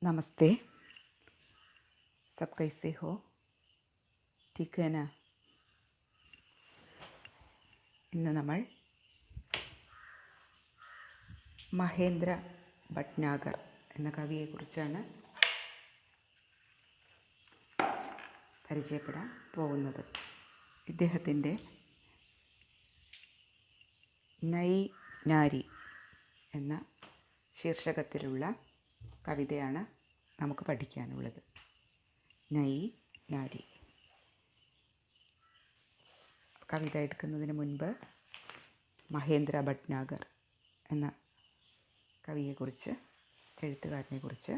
नमस्ते। सब कैसे हो? ठीक है ना? ഇന്ന് നമ്മൾ മഹേന്ദ്ര ഭട്നാഗർ എന്ന കവിയെക്കുറിച്ചാണ് പരിചയപ്പെടാൻ പോകുന്നത്. ഇദ്ദേഹത്തിൻ്റെ നൈ നാരി എന്ന ശീർഷകത്തിലുള്ള കവിതയാണ് നമുക്ക് പഠിക്കാനുള്ളത്. നൈ നാരി. കവിത എടുക്കുന്നതിന് മുൻപ് മഹേന്ദ്ര ഭട്നാഗർ എന്ന കവിയെക്കുറിച്ച്, എഴുത്തുകാരനെക്കുറിച്ച്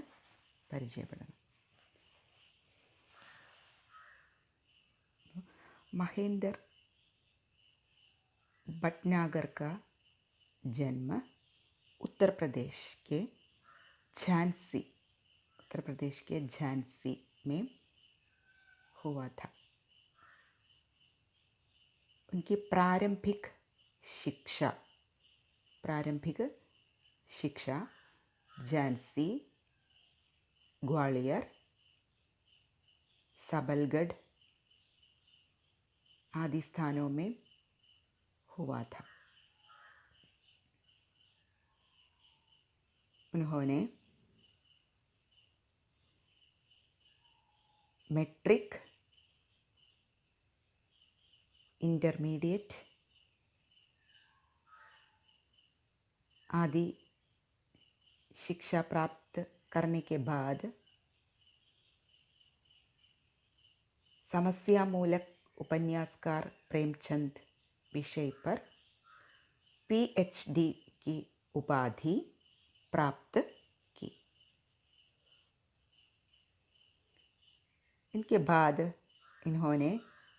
പരിചയപ്പെടണം. महेंद्र भटनागर का जन्म उत्तर प्रदेश के झांसी में हुआ था. उनकी प्रारंभिक शिक्षा झांसी, ग्वालियर, सबलगढ़ आदि स्थानों में हुआ था. उन्होंने मैट्रिक, इंटरमीडिएट आदि शिक्षा प्राप्त करने के बाद समस्या मूलक उपन्यासकार प्रेमचंद विषय पर PhD की उपाधि प्राप्त की. इनके बाद इन्होंने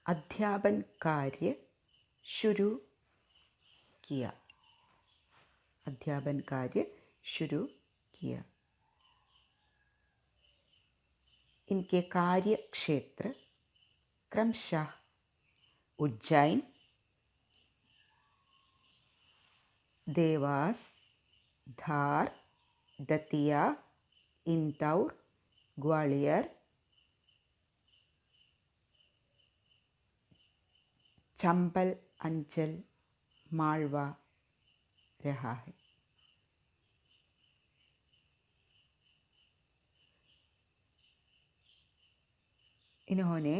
अध्यापन कार्य शुरू किया. इनके कार्य क्षेत्र क्रमशः उज्जैन, देवास, धार, दतिया, इंदौर, ग्वालियर, चंबल अंचल, मालवा रहा है. इन्होंने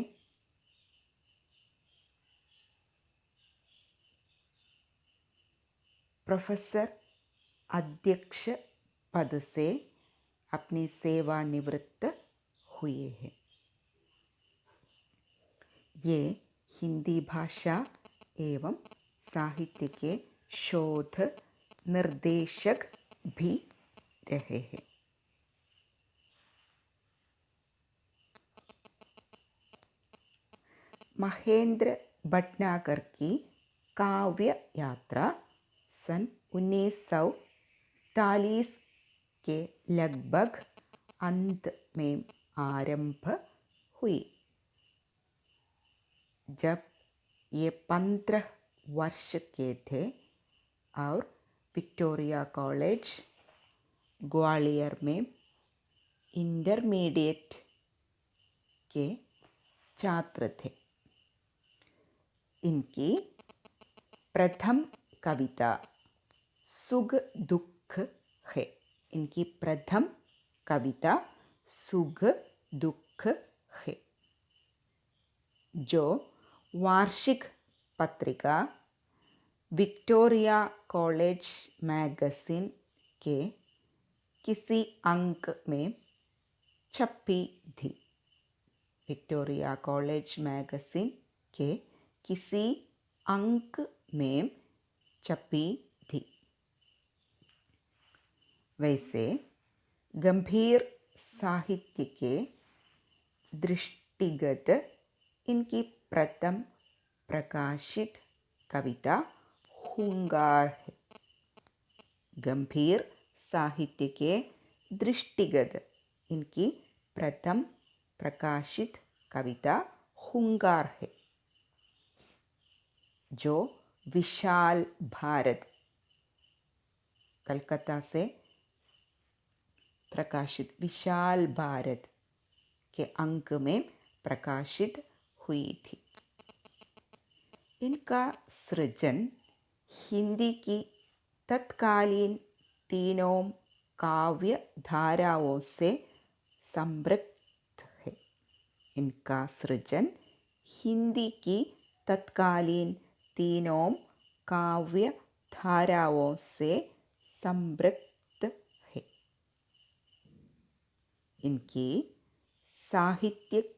प्रोफेसर अध्यक्ष पद से अपनी सेवानिवृत्त हुए हैं. ये हिंदी भाषा एवं साहित्य के शोध निर्देशक भी रहे हैं. महेंद्र भटनागर की काव्य यात्रा सन 1940 के लगभग अंत में आरंभ हुई. जब ये 15 वर्ष के थे और विक्टोरिया कॉलेज ग्वालियर में इंटरमीडिएट के छात्र थे. इनकी प्रथम कविता सुख दुख है, जो वार्षिक पत्रिका विक्टोरिया कॉलेज मैगजीन के किसी अंक में छपी थी. विक्टोरिया कॉलेज मैगजीन के किसी अंक में छपी थी. वैसे गंभीर साहित्य के दृष्टिगत इनकी प्रथम प्रकाशित कविता हुंकार है. गंभीर साहित्य के दृष्टिगत इनकी प्रथम प्रकाशित कविता हुंकार है, जो विशाल भारत कलकत्ता से प्रकाशित, विशाल भारत के अंक में प्रकाशित हुई थी। इनका सृजन हिंदी की तत्कालीन तीनों काव्य धाराओं से संपृक्त है। इनका सृजन हिंदी की तत्कालीन तीनों काव्य धाराओं से संपृक्त है। इनकी साहित्यिक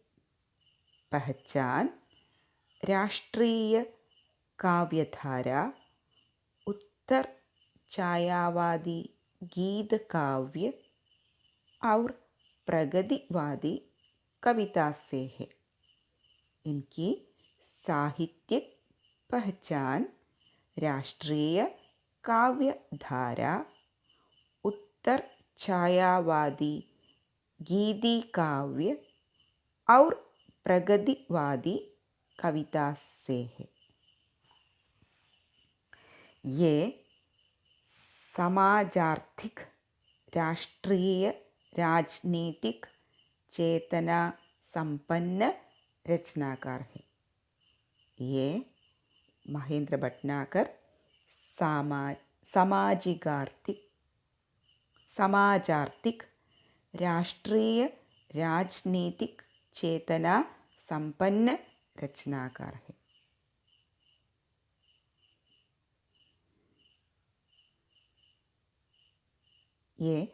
पहचान राष्ट्रीय काव्यधारा, उत्तर छायावादी गीत काव्य और प्रगतिवादी कविता से है। इनकी साहित्यिक पहचान राष्ट्रीय काव्यधारा, उत्तर छायावादी गीति काव्य और प्रगतिवादी कविता से है। ये समाजार्थिक, राष्ट्रीय, राजनीतिक चेतना संपन्न रचनाकार है। ये महेंद्र भटनागर समाजार्थिक, राष्ट्रीय, राजनीतिक चेतना संपन्न रचनाकार है। ये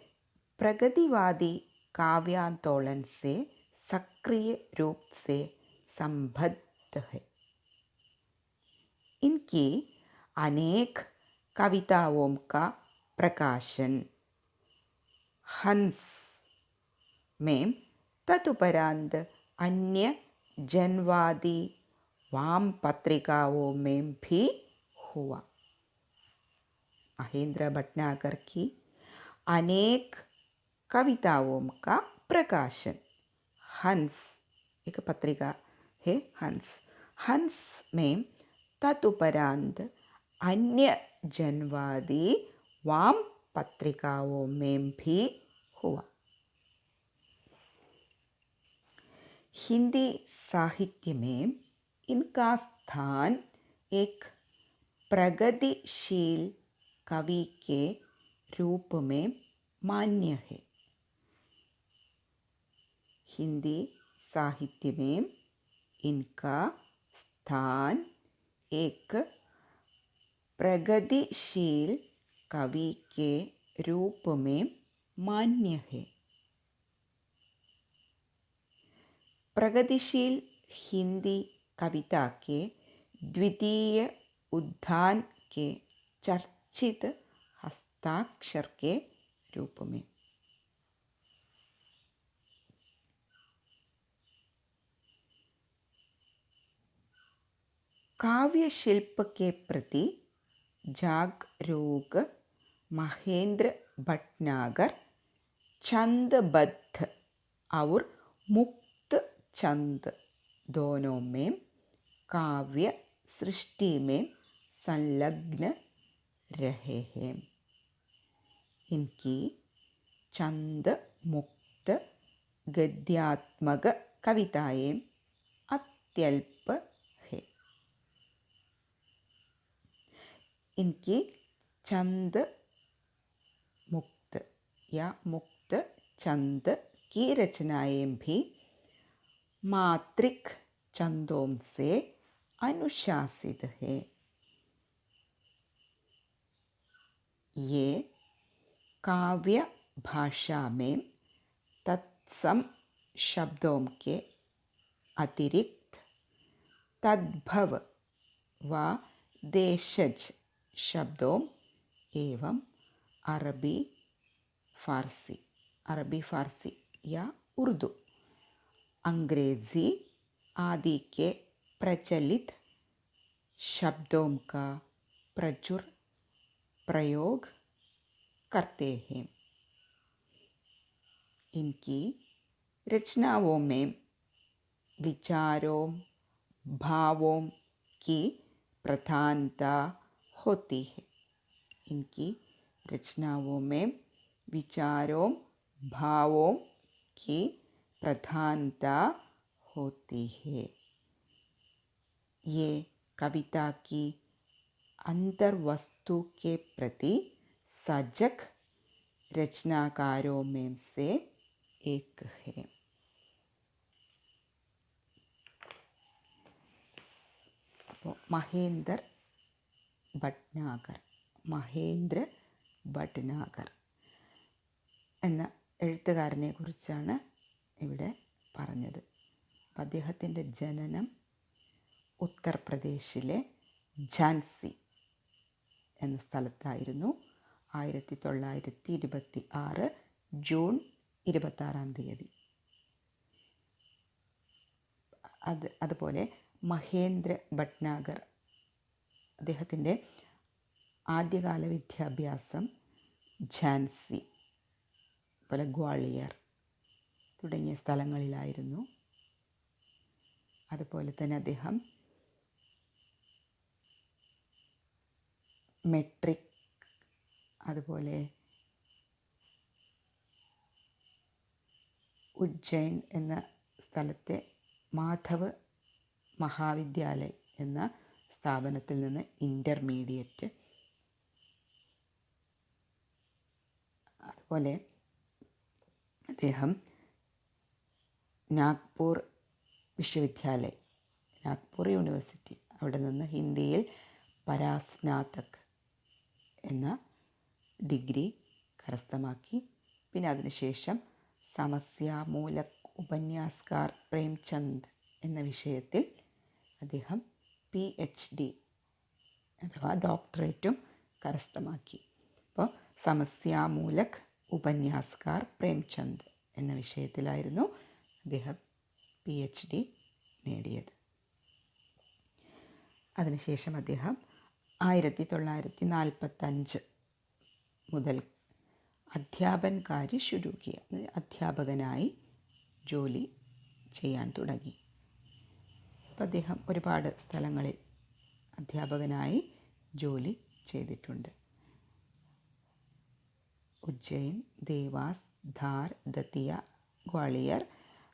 प्रगतिवादी काव्यांदोलन से सक्रिय रूप से संबद्ध है। इनकी अनेक कविताओं का प्रकाशन हंस में तदुपरांत अन्य जनवादी वाम पत्रिकाओं में भी हुआ। महेंद्र भटनागर की अनेक कविताओं का प्रकाशन हंस, एक पत्रिका है हंस में तदुपरांत अन्य जनवादी वाम पत्रिकाओं में भी हुआ। हिंदी साहित्य में इनका स्थान एक प्रगतिशील कवि के रूप में मान्य है। हिंदी साहित्य में इनका स्थान एक प्रगतिशील कवि के रूप में मान्य है। प्रगतिशील हिंदी कविता के द्वितीय उत्थान के चर्चित हस्ताक्षर के रूप में। काव्य शिल्प के प्रति जागरूक महेंद्र भटनागर छंदबद्ध और मुक्त छंद दोनों में काव्य सृष्टि में संलग्न रहे हैं। इनकी छंद मुक्त गद्यात्मक कविताएं अत्यल्प है। इनकी छंद मुक्त या मुक्त छंद की रचनाएं भी मात्रिक छंदों से अनुशासित है। ये काव्य भाषा में तत्सम शब्दों के अतिरिक्त तद्भव व देशज शब्दों एवं अरबी फारसी या उर्दू, अंग्रेजी आदि के प्रचलित शब्दों का प्रचुर प्रयोग करते हैं। इनकी रचनाओं में विचारों, भावों की प्रधानता होती है। इनकी रचनाओं में विचारों, भावों की प्रधानता होती है। ये कविता की अंतर्वस्तु के प्रति सजग रचनाकारों में से एक है। അപ്പോൾ മഹേന്ദ്ര ഭട്നാഗർ എന്ന എഴുത്തുകാരനെ കുറിച്ചാണ് ഇവിടെ പറഞ്ഞത്. അപ്പം അദ്ദേഹത്തിൻ്റെ ജനനം ഉത്തർപ്രദേശിലെ ഝാൻസി എന്ന സ്ഥലത്തായിരുന്നു. 1926 ജൂൺ 26 അതുപോലെ മഹേന്ദ്ര ഭട്നാഗർ അദ്ദേഹത്തിൻ്റെ ആദ്യകാല വിദ്യാഭ്യാസം ഝാൻസി, അതുപോലെ ഗ്വാളിയർ തുടങ്ങിയ സ്ഥലങ്ങളിലായിരുന്നു. അതുപോലെ തന്നെ അദ്ദേഹം മെട്രിക്, അതുപോലെ ഉജ്ജയിൻ എന്ന സ്ഥലത്തെ മാധവ് മഹാവിദ്യാലയ എന്ന സ്ഥാപനത്തിൽ നിന്ന് ഇൻ്റർമീഡിയറ്റ്, അതുപോലെ അദ്ദേഹം നാഗ്പൂർ വിശ്വവിദ്യാലയ, നാഗ്പൂർ യൂണിവേഴ്സിറ്റി, അവിടെ നിന്ന് ഹിന്ദിയിൽ പരാസ്നാതക് എന്ന ഡിഗ്രി കരസ്ഥമാക്കി. പിന്നെ അതിനുശേഷം സമസ്യാമൂലക് ഉപന്യാസ്കാർ പ്രേംചന്ദ് എന്ന വിഷയത്തിൽ അദ്ദേഹം PhD അഥവാ ഡോക്ടറേറ്റും കരസ്ഥമാക്കി. അപ്പോൾ സമസ്യാമൂലക് ഉപന്യാസ്കാർ പ്രേംചന്ദ് എന്ന വിഷയത്തിലായിരുന്നു അദ്ദേഹം PhD നേടിയത്. അതിനുശേഷം അദ്ദേഹം 1945 മുതൽ അധ്യാപൻ കാര്യ ശുരു കിയ, അധ്യാപകനായി ജോലി ചെയ്യാൻ തുടങ്ങി. അപ്പം അദ്ദേഹം ഒരുപാട് സ്ഥലങ്ങളിൽ അധ്യാപകനായി ജോലി ചെയ്തിട്ടുണ്ട്. ഉജ്ജയിൻ, ദേവാസ്, ധാർ, ദതിയ, ഗ്വാളിയർ,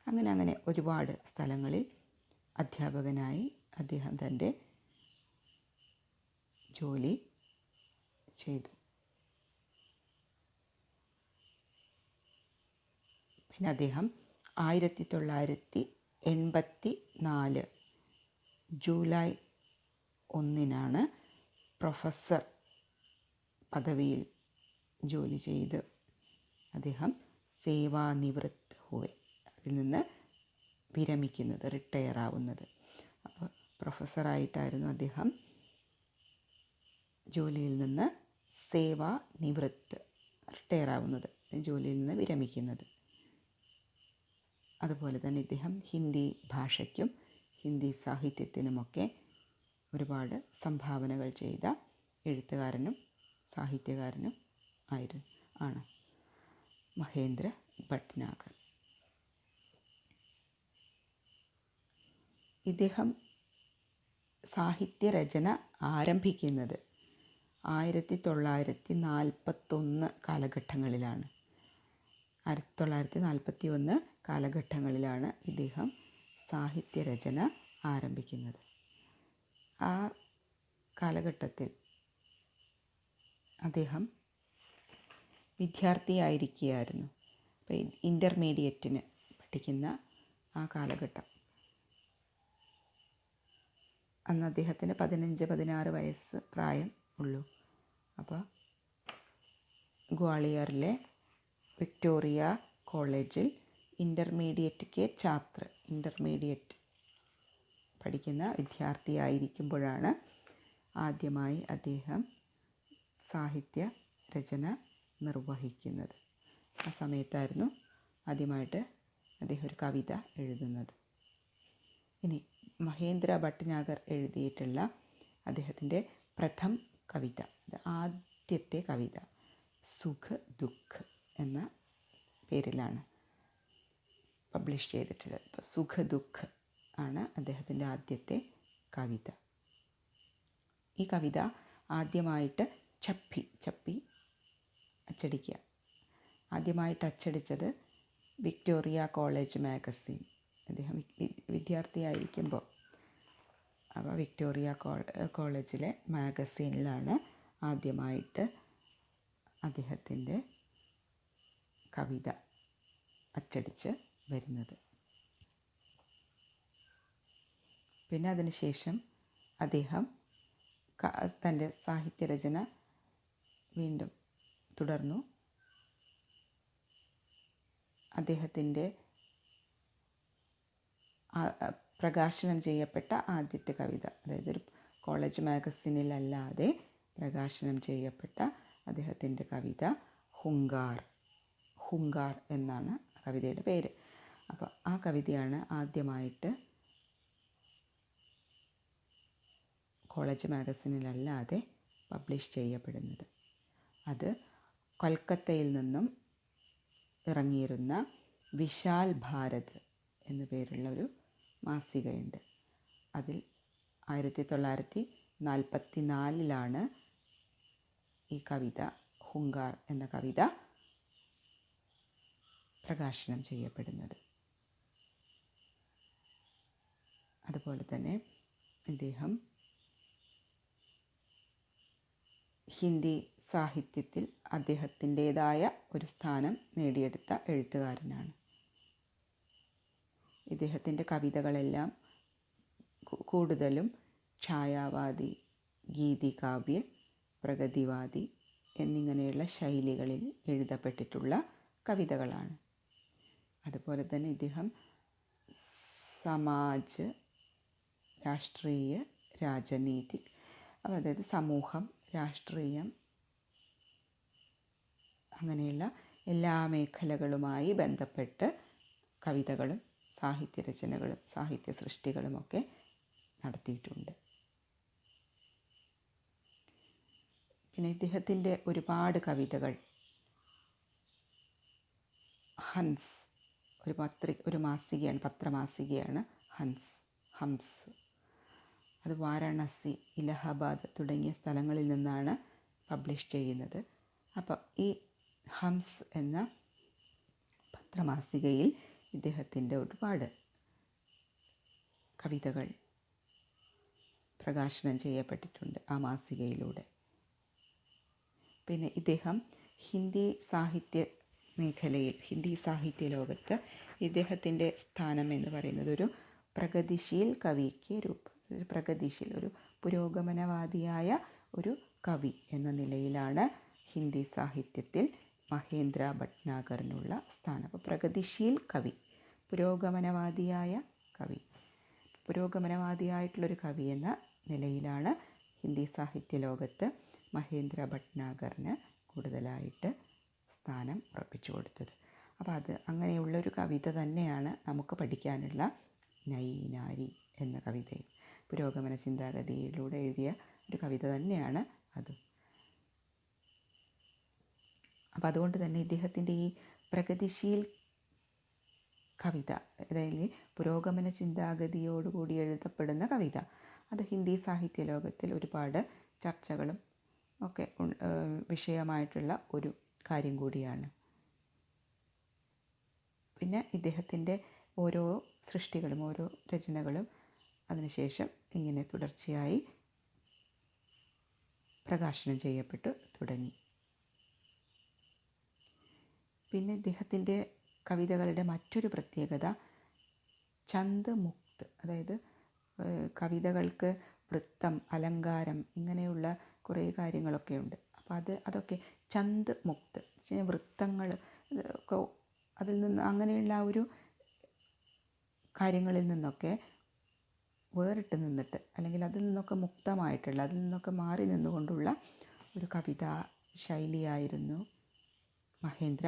അങ്ങനെ ഒരുപാട് സ്ഥലങ്ങളിൽ അധ്യാപകനായി അദ്ദേഹം തൻ്റെ ജോലി ചെയ്തു. പിന്നെ അദ്ദേഹം 1984 ജൂലൈ 1 പ്രൊഫസർ പദവിയിൽ ജോലി ചെയ്ത് അദ്ദേഹം സേവാനിവൃത്ത് ഹുവെ, അതിൽ നിന്ന് വിരമിക്കുന്നത്, റിട്ടയർ ആവുന്നത്. അപ്പോൾ പ്രൊഫസറായിട്ടായിരുന്നു അദ്ദേഹം ജോലിയിൽ നിന്ന് സേവാനിവൃത്ത്, റിട്ടയർ ആവുന്നത്, ജോലിയിൽ നിന്ന് വിരമിക്കുന്നത്. അതുപോലെ തന്നെ ഇദ്ദേഹം ഹിന്ദി ഭാഷയ്ക്കും ഹിന്ദി സാഹിത്യത്തിനുമൊക്കെ ഒരുപാട് സംഭാവനകൾ ചെയ്ത എഴുത്തുകാരനും സാഹിത്യകാരനും ആണ് മഹേന്ദ്ര ഭട്നാഗർ. ഇദ്ദേഹം സാഹിത്യരചന ആരംഭിക്കുന്നത് 1941 കാലഘട്ടങ്ങളിലാണ്. 1941 കാലഘട്ടങ്ങളിലാണ് ഇദ്ദേഹം സാഹിത്യരചന ആരംഭിക്കുന്നത്. ആ കാലഘട്ടത്തിൽ അദ്ദേഹം വിദ്യാർത്ഥിയായിരിക്കുകയായിരുന്നു. അപ്പോൾ ഇൻ്റർമീഡിയറ്റിന് പഠിക്കുന്ന ആ കാലഘട്ടം, അന്ന് അദ്ദേഹത്തിന് 15-16 വയസ്സ് പ്രായം ഉള്ളൂ. അപ്പോൾ ഗ്വാളിയറിലെ വിക്ടോറിയ കോളേജിൽ ഇൻ്റർമീഡിയറ്റ് പഠിക്കുന്ന വിദ്യാർത്ഥിയായിരിക്കുമ്പോഴാണ് ആദ്യമായി അദ്ദേഹം സാഹിത്യ രചന നിർവഹിക്കുന്നത്. ആ സമയത്തായിരുന്നു ആദ്യമായിട്ട് അദ്ദേഹം ഒരു കവിത എഴുതുന്നത്. ഇനി മഹേന്ദ്ര ഭട്നാഗർ എഴുതിയിട്ടുള്ള അദ്ദേഹത്തിൻ്റെ പ്രഥം കവിത, ആദ്യത്തെ കവിത സുഖ ദുഃഖ് എന്ന പേരിലാണ് പബ്ലിഷ് ചെയ്തിട്ടുള്ളത്. അപ്പോൾ സുഖ ദുഃഖ് ആണ് അദ്ദേഹത്തിൻ്റെ ആദ്യത്തെ കവിത. ഈ കവിത ആദ്യമായിട്ട് ചപ്പി അച്ചടിക്കുക ആദ്യമായിട്ട് അച്ചടിച്ചത് വിക്ടോറിയ കോളേജ് മാഗസിൻ. അദ്ദേഹം വിദ്യാർത്ഥിയായിരിക്കുമ്പോൾ അപ്പോൾ വിക്ടോറിയ കോളേജിലെ മാഗസീനിലാണ് ആദ്യമായിട്ട് അദ്ദേഹത്തിൻ്റെ കവിത അച്ചടിച്ച് വരുന്നത്. പിന്നെ അതിനുശേഷം അദ്ദേഹം തൻ്റെ സാഹിത്യരചന വീണ്ടും തുടർന്നു. അദ്ദേഹത്തിൻ്റെ പ്രകാശനം ചെയ്യപ്പെട്ട ആദ്യത്തെ കവിത, അതായത് ഒരു കോളേജ് മാഗസിനിലല്ലാതെ പ്രകാശനം ചെയ്യപ്പെട്ട അദ്ദേഹത്തിൻ്റെ കവിത ഹുങ്കാർ എന്നാണ് കവിതയുടെ പേര്. അപ്പോൾ ആ കവിതയാണ് ആദ്യമായിട്ട് കോളേജ് മാഗസിനിലല്ലാതെ പബ്ലിഷ് ചെയ്യപ്പെടുന്നത്. അത് കൊൽക്കത്തയിൽ നിന്നും ഇറങ്ങിയിരുന്ന വിശാൽ ഭാരത് എന്നു പേരുള്ള ഒരു മാസികയുണ്ട്. അതിൽ 1944 ഈ കവിത, ഹുങ്കാർ എന്ന കവിത പ്രകാശനം ചെയ്യപ്പെടുന്നത്. അതുപോലെ തന്നെ ഇദ്ദേഹം ഹിന്ദി സാഹിത്യത്തിൽ അദ്ദേഹത്തിൻ്റേതായ ഒരു സ്ഥാനം നേടിയെടുത്ത എഴുത്തുകാരനാണ്. ഇദ്ദേഹത്തിൻ്റെ കവിതകളെല്ലാം കൂടുതലും ഛായാവാദി, ഗീതികാവ്യ, പ്രഗതിവാദി എന്നിങ്ങനെയുള്ള ശൈലികളിൽ എഴുതപ്പെട്ടിട്ടുള്ള കവിതകളാണ്. അതുപോലെ തന്നെ ഇദ്ദേഹം സമാജ്, രാഷ്ട്രീയ, രാജനീതി, അതായത് സമൂഹം, രാഷ്ട്രീയം അങ്ങനെയുള്ള എല്ലാ മേഖലകളുമായി ബന്ധപ്പെട്ട് കവിതകളും സാഹിത്യരചനകളും സാഹിത്യ സൃഷ്ടികളുമൊക്കെ നടത്തിയിട്ടുണ്ട്. പിന്നെ ഇദ്ദേഹത്തിൻ്റെ ഒരുപാട് കവിതകൾ ഹൻസ്, ഒരു മാസികയാണ്, പത്രമാസികയാണ് ഹംസ്. അത് വാരാണസി, ഇലഹാബാദ് തുടങ്ങിയ സ്ഥലങ്ങളിൽ നിന്നാണ് പബ്ലിഷ് ചെയ്യുന്നത്. അപ്പോൾ ഈ ഹംസ് എന്ന പത്രമാസികയിൽ ഇദ്ദേഹത്തിൻ്റെ ഒരുപാട് കവിതകൾ പ്രകാശനം ചെയ്യപ്പെട്ടിട്ടുണ്ട് ആ മാസികയിലൂടെ. പിന്നെ ഇദ്ദേഹം ഹിന്ദി സാഹിത്യ മേഖലയിൽ, ഹിന്ദി സാഹിത്യ ലോകത്ത് ഇദ്ദേഹത്തിൻ്റെ സ്ഥാനം എന്ന് പറയുന്നത് ഒരു പ്രഗതിശീൽ കവിക്ക് പ്രഗതിശീൽ, ഒരു പുരോഗമനവാദിയായ ഒരു കവി എന്ന നിലയിലാണ് ഹിന്ദി സാഹിത്യത്തിൽ മഹേന്ദ്ര ഭട്നാഗറിനുള്ള സ്ഥാനം. അപ്പോൾ പ്രഗതിശീൽ കവി, പുരോഗമനവാദിയായ കവി, പുരോഗമനവാദിയായിട്ടുള്ളൊരു കവി എന്ന നിലയിലാണ് ഹിന്ദി സാഹിത്യ ലോകത്ത് മഹേന്ദ്ര ഭട്നാഗറിന് കൂടുതലായിട്ട് സ്ഥാനം ഉറപ്പിച്ചു കൊടുത്തത്. അപ്പോൾ അങ്ങനെയുള്ളൊരു കവിത തന്നെയാണ് നമുക്ക് പഠിക്കാനുള്ള നൈ നാരി എന്ന കവിതയും. പുരോഗമന ചിന്താഗതിയിലൂടെ എഴുതിയ ഒരു കവിത തന്നെയാണ് അതും. അപ്പോൾ അതുകൊണ്ട് തന്നെ ഇദ്ദേഹത്തിൻ്റെ ഈ പ്രഗതിശീൽ കവിത, അതായത് പുരോഗമന ചിന്താഗതിയോടുകൂടി എഴുതപ്പെടുന്ന കവിത, അത് ഹിന്ദി സാഹിത്യ ലോകത്തിൽ ഒരുപാട് ചർച്ചകളും ഒക്കെ വിഷയമായിട്ടുള്ള ഒരു കാര്യം കൂടിയാണ്. പിന്നെ ഇദ്ദേഹത്തിൻ്റെ ഓരോ സൃഷ്ടികളും ഓരോ രചനകളും അതിനുശേഷം ഇങ്ങനെ തുടർച്ചയായി പ്രകാശനം ചെയ്യപ്പെട്ടു തുടങ്ങി. പിന്നെ ഇദ്ദേഹത്തിൻ്റെ കവിതകളുടെ മറ്റൊരു പ്രത്യേകത ഛന്ദ് മുക്ത്, അതായത് കവിതകൾക്ക് വൃത്തം, അലങ്കാരം ഇങ്ങനെയുള്ള കുറേ കാര്യങ്ങളൊക്കെ ഉണ്ട്. അപ്പോൾ അതൊക്കെ ഛന്ദ് മുക്ത്, വൃത്തങ്ങൾ ഒക്കെ അതിൽ നിന്ന്, അങ്ങനെയുള്ള ആ ഒരു കാര്യങ്ങളിൽ നിന്നൊക്കെ വേറിട്ട് നിന്നിട്ട്, അല്ലെങ്കിൽ അതിൽ നിന്നൊക്കെ മുക്തമായിട്ടുള്ള, അതിൽ നിന്നൊക്കെ മാറി നിന്നുകൊണ്ടുള്ള ഒരു കവിതാ ശൈലിയായിരുന്നു മഹേന്ദ്ര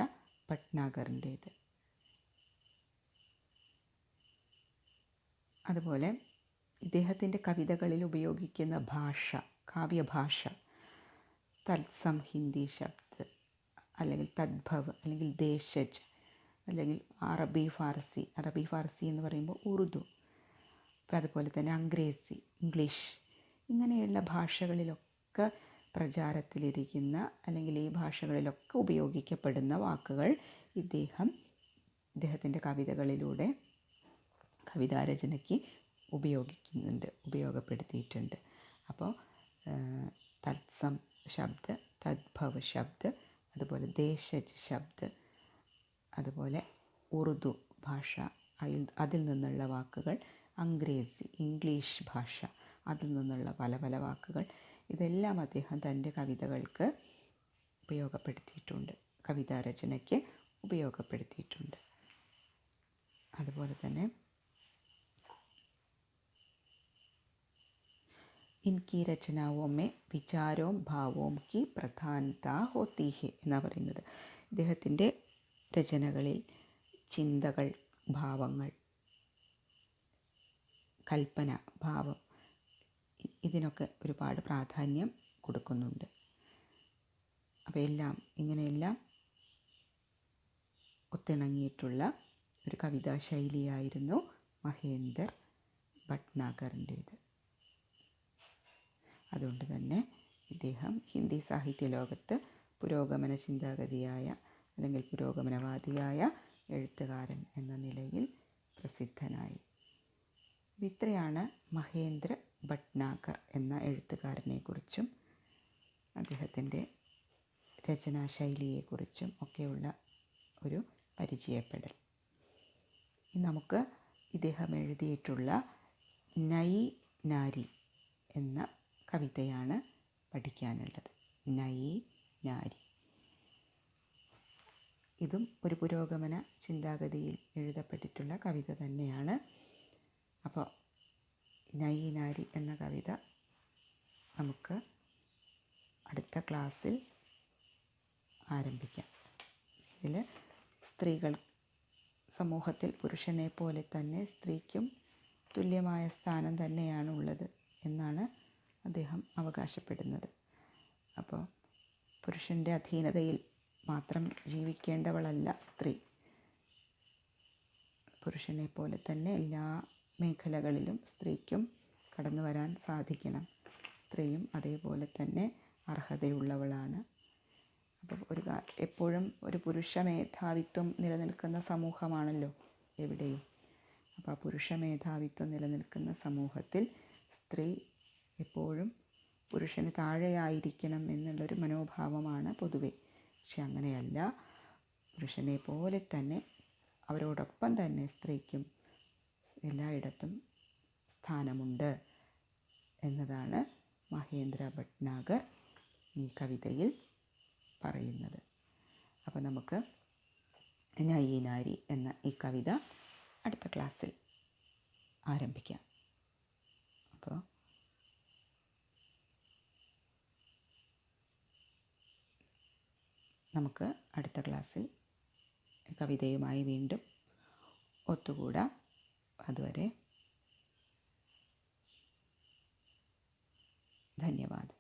ഭട്നാഗറിൻ്റേത്. അതുപോലെ ഇദ്ദേഹത്തിൻ്റെ കവിതകളിൽ ഉപയോഗിക്കുന്ന ഭാഷ, കാവ്യഭാഷ, തത്സം ഹിന്ദി ശബ്ദ്, അല്ലെങ്കിൽ തദ്ഭവ്, അല്ലെങ്കിൽ ദേശജ്, അല്ലെങ്കിൽ അറബി ഫാർസി എന്ന് പറയുമ്പോൾ ഉറുദു, അതുപോലെ തന്നെ അംഗ്രേസി, ഇംഗ്ലീഷ്, ഇങ്ങനെയുള്ള ഭാഷകളിലൊക്കെ പ്രചാരത്തിലിരിക്കുന്ന അല്ലെങ്കിൽ ഈ ഭാഷകളിലൊക്കെ ഉപയോഗിക്കപ്പെടുന്ന വാക്കുകൾ ഇദ്ദേഹത്തിൻ്റെ കവിതകളിലൂടെ കവിതാരചനയ്ക്ക് ഉപയോഗപ്പെടുത്തിയിട്ടുണ്ട്. അപ്പോൾ തത്സം ശബ്ദ്, തദ്ഭവ് ശബ്ദ്, അതുപോലെ ദേശജ് ശബ്ദ്, അതുപോലെ ഉറുദു ഭാഷ, അതിൽ നിന്നുള്ള വാക്കുകൾ, ഇംഗ്ലീഷ് ഭാഷ, അതിൽ നിന്നുള്ള പല പല വാക്കുകൾ, ഇതെല്ലാം അദ്ദേഹം തൻ്റെ കവിതകൾക്ക് ഉപയോഗപ്പെടുത്തിയിട്ടുണ്ട്, കവിതാരചനയ്ക്ക് ഉപയോഗപ്പെടുത്തിയിട്ടുണ്ട്. അതുപോലെ തന്നെ ഇൻകി രചനാവോ മേ വിചാരോം ഭാവോം കി പ്രധാനത ഹോത്തി ഹെ എന്നാണ് പറയുന്നത്. ഇദ്ദേഹത്തിൻ്റെ രചനകളിൽ ചിന്തകൾ, ഭാവങ്ങൾ, കൽപ്പന, ഭാവം, ഇതിനൊക്കെ ഒരുപാട് പ്രാധാന്യം കൊടുക്കുന്നുണ്ട്. അപ്പോൾ ഇങ്ങനെയെല്ലാം ഒത്തിണങ്ങിയിട്ടുള്ള ഒരു കവിതാ ശൈലിയായിരുന്നു മഹേന്ദർ ഭട്നാഗറിൻ്റേത്. അതുകൊണ്ട് തന്നെ ഇദ്ദേഹം ഹിന്ദി സാഹിത്യ ലോകത്ത് പുരോഗമന ചിന്താഗതിയായ അല്ലെങ്കിൽ പുരോഗമനവാദിയായ എഴുത്തുകാരൻ എന്ന നിലയിൽ പ്രസിദ്ധനായി. ഇത്രയാണ് മഹേന്ദ്ര ഭട്നാഗർ എന്ന എഴുത്തുകാരനെക്കുറിച്ചും അദ്ദേഹത്തിൻ്റെ രചനാശൈലിയെക്കുറിച്ചും ഒക്കെയുള്ള ഒരു പരിചയപ്പെടൽ. നമുക്ക് ഇദ്ദേഹം എഴുതിയിട്ടുള്ള നൈ നാരി എന്ന കവിതയാണ് പഠിക്കാനുള്ളത്. നൈ നാരി, ഇതും ഒരു പുരോഗമന ചിന്താഗതിയിൽ എഴുതപ്പെട്ടിട്ടുള്ള കവിത തന്നെയാണ്. അപ്പോൾ നൈ നാരി എന്ന കവിത നമുക്ക് അടുത്ത ക്ലാസ്സിൽ ആരംഭിക്കാം. ഇതിൽ സ്ത്രീകൾ സമൂഹത്തിൽ പുരുഷനെ പോലെ തന്നെ സ്ത്രീക്കും തുല്യമായ സ്ഥാനം തന്നെയാണ് ഉള്ളത് എന്നാണ് അദ്ദേഹം അവകാശപ്പെടുന്നത്. അപ്പോൾ പുരുഷൻ്റെ അധീനതയിൽ മാത്രം ജീവിക്കേണ്ടവളല്ല സ്ത്രീ. പുരുഷനെ പോലെ തന്നെ എല്ലാ മേഖലകളിലും സ്ത്രീക്കും കടന്നു വരാൻ സാധിക്കണം. സ്ത്രീയും അതേപോലെ തന്നെ അർഹതയുള്ളവളാണ്. അപ്പോൾ എപ്പോഴും ഒരു പുരുഷ മേധാവിത്വം നിലനിൽക്കുന്ന സമൂഹമാണല്ലോ എവിടെയും. അപ്പോൾ ആ പുരുഷ മേധാവിത്വം നിലനിൽക്കുന്ന സമൂഹത്തിൽ സ്ത്രീ എപ്പോഴും പുരുഷന് താഴെയായിരിക്കണം എന്നുള്ളൊരു മനോഭാവമാണ് പൊതുവെ. പക്ഷെ അങ്ങനെയല്ല, പുരുഷനെ പോലെ തന്നെ അവരോടൊപ്പം തന്നെ സ്ത്രീക്കും എല്ലായിടത്തും സ്ഥാനമുണ്ട് എന്നതാണ് മഹേന്ദ്ര ഭട്നാഗർ ഈ കവിതയിൽ പറയുന്നത്. അപ്പോൾ നമുക്ക് നൈ നാരി എന്ന ഈ കവിത അടുത്ത ക്ലാസ്സിൽ ആരംഭിക്കാം. അപ്പോൾ നമുക്ക് അടുത്ത ക്ലാസ്സിൽ കവിതയുമായി വീണ്ടും ഒത്തുകൂടാം. അതുവരെ ധന്യവാദം.